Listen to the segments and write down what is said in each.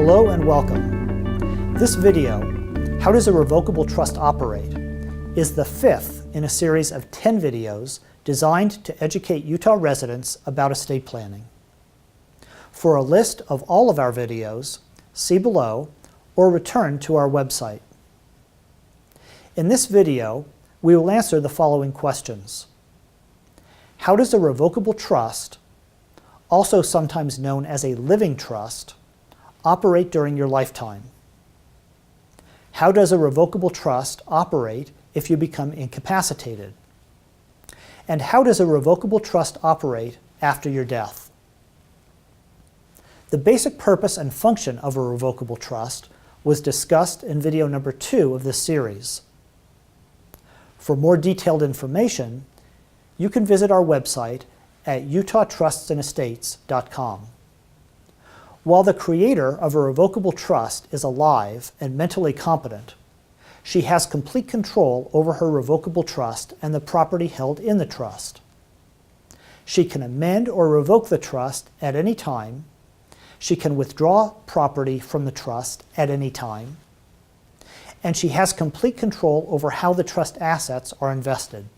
Hello and welcome. This video, How Does a Revocable Trust Operate?, is the fifth in a series of 10 videos designed to educate Utah residents about estate planning. For a list of all of our videos, see below or return to our website. In this video, we will answer the following questions. How does a revocable trust, also sometimes known as a living trust, operate during your lifetime? How does a revocable trust operate if you become incapacitated? And how does a revocable trust operate after your death? The basic purpose and function of a revocable trust was discussed in video number 2 of this series. For more detailed information, you can visit our website at utahtrustsandestates.com. While the creator of a revocable trust is alive and mentally competent, she has complete control over her revocable trust and the property held in the trust. She can amend or revoke the trust at any time. She can withdraw property from the trust at any time. And she has complete control over how the trust assets are invested.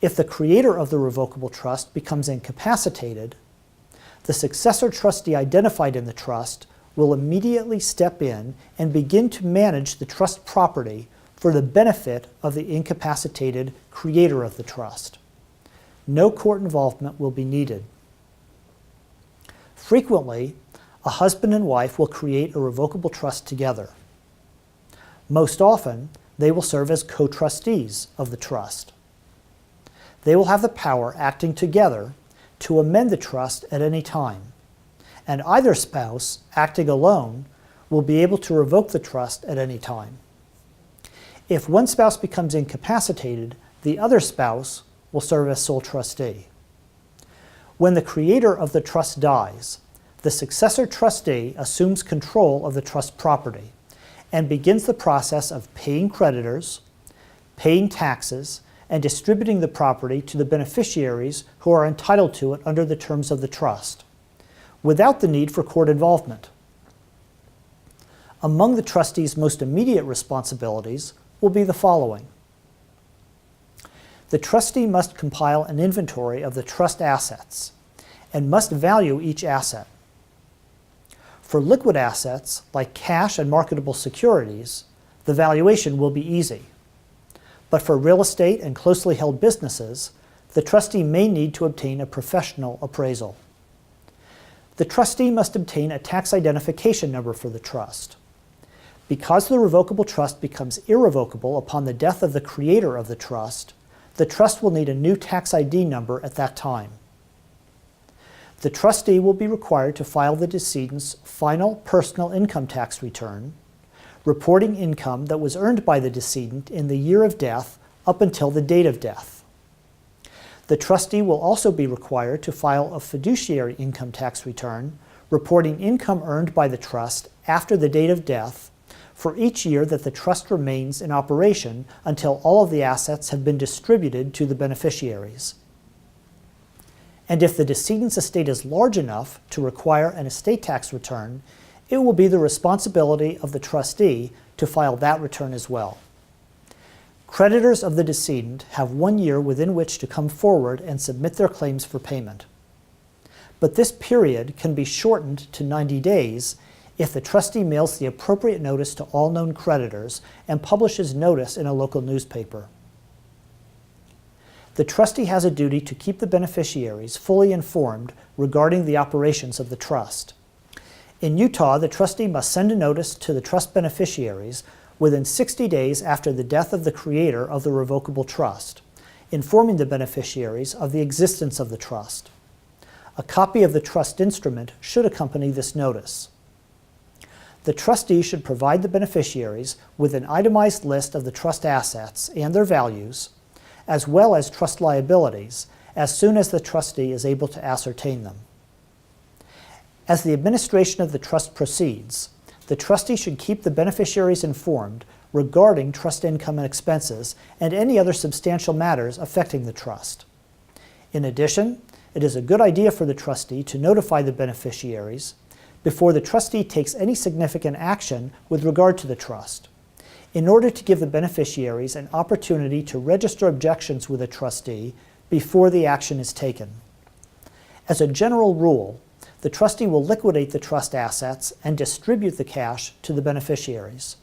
If the creator of the revocable trust becomes incapacitated, the successor trustee identified in the trust will immediately step in and begin to manage the trust property for the benefit of the incapacitated creator of the trust. No court involvement will be needed. Frequently, a husband and wife will create a revocable trust together. Most often, they will serve as co-trustees of the trust. They will have the power, acting together, to amend the trust at any time, and either spouse, acting alone, will be able to revoke the trust at any time. If one spouse becomes incapacitated, the other spouse will serve as sole trustee. When the creator of the trust dies, the successor trustee assumes control of the trust property and begins the process of paying creditors, paying taxes, and distributing the property to the beneficiaries who are entitled to it under the terms of the trust, without the need for court involvement. Among the trustee's most immediate responsibilities will be the following. The trustee must compile an inventory of the trust assets and must value each asset. For liquid assets, like cash and marketable securities, the valuation will be easy. But for real estate and closely held businesses, the trustee may need to obtain a professional appraisal. The trustee must obtain a tax identification number for the trust. Because the revocable trust becomes irrevocable upon the death of the creator of the trust will need a new tax ID number at that time. The trustee will be required to file the decedent's final personal income tax return, reporting income that was earned by the decedent in the year of death up until the date of death. The trustee will also be required to file a fiduciary income tax return, reporting income earned by the trust after the date of death for each year that the trust remains in operation until all of the assets have been distributed to the beneficiaries. And if the decedent's estate is large enough to require an estate tax return, it will be the responsibility of the trustee to file that return as well. Creditors of the decedent have 1 year within which to come forward and submit their claims for payment. But this period can be shortened to 90 days if the trustee mails the appropriate notice to all known creditors and publishes notice in a local newspaper. The trustee has a duty to keep the beneficiaries fully informed regarding the operations of the trust. In Utah, the trustee must send a notice to the trust beneficiaries within 60 days after the death of the creator of the revocable trust, informing the beneficiaries of the existence of the trust. A copy of the trust instrument should accompany this notice. The trustee should provide the beneficiaries with an itemized list of the trust assets and their values, as well as trust liabilities, as soon as the trustee is able to ascertain them. As the administration of the trust proceeds, the trustee should keep the beneficiaries informed regarding trust income and expenses and any other substantial matters affecting the trust. In addition, it is a good idea for the trustee to notify the beneficiaries before the trustee takes any significant action with regard to the trust, in order to give the beneficiaries an opportunity to register objections with the trustee before the action is taken. As a general rule, the trustee will liquidate the trust assets and distribute the cash to the beneficiaries.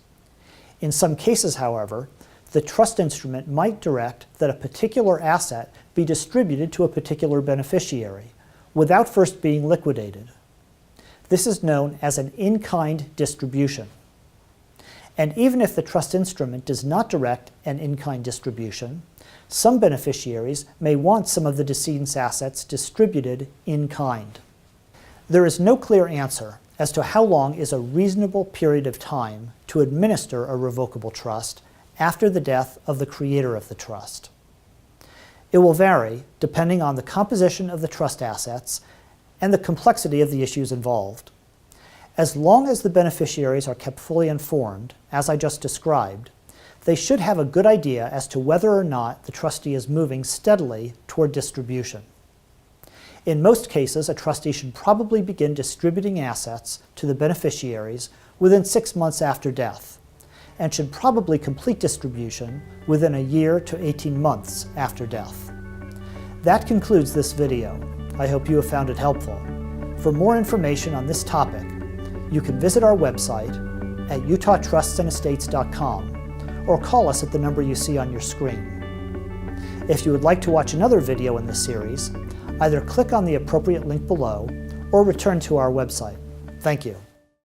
In some cases, however, the trust instrument might direct that a particular asset be distributed to a particular beneficiary without first being liquidated. This is known as an in-kind distribution. And even if the trust instrument does not direct an in-kind distribution, some beneficiaries may want some of the decedent's assets distributed in kind. There is no clear answer as to how long is a reasonable period of time to administer a revocable trust after the death of the creator of the trust. It will vary depending on the composition of the trust assets and the complexity of the issues involved. As long as the beneficiaries are kept fully informed, as I just described, they should have a good idea as to whether or not the trustee is moving steadily toward distribution. In most cases, a trustee should probably begin distributing assets to the beneficiaries within 6 months after death, and should probably complete distribution within a year to 18 months after death. That concludes this video. I hope you have found it helpful. For more information on this topic, you can visit our website at utahtrustsandestates.com or call us at the number you see on your screen. If you would like to watch another video in this series, either click on the appropriate link below or return to our website. Thank you.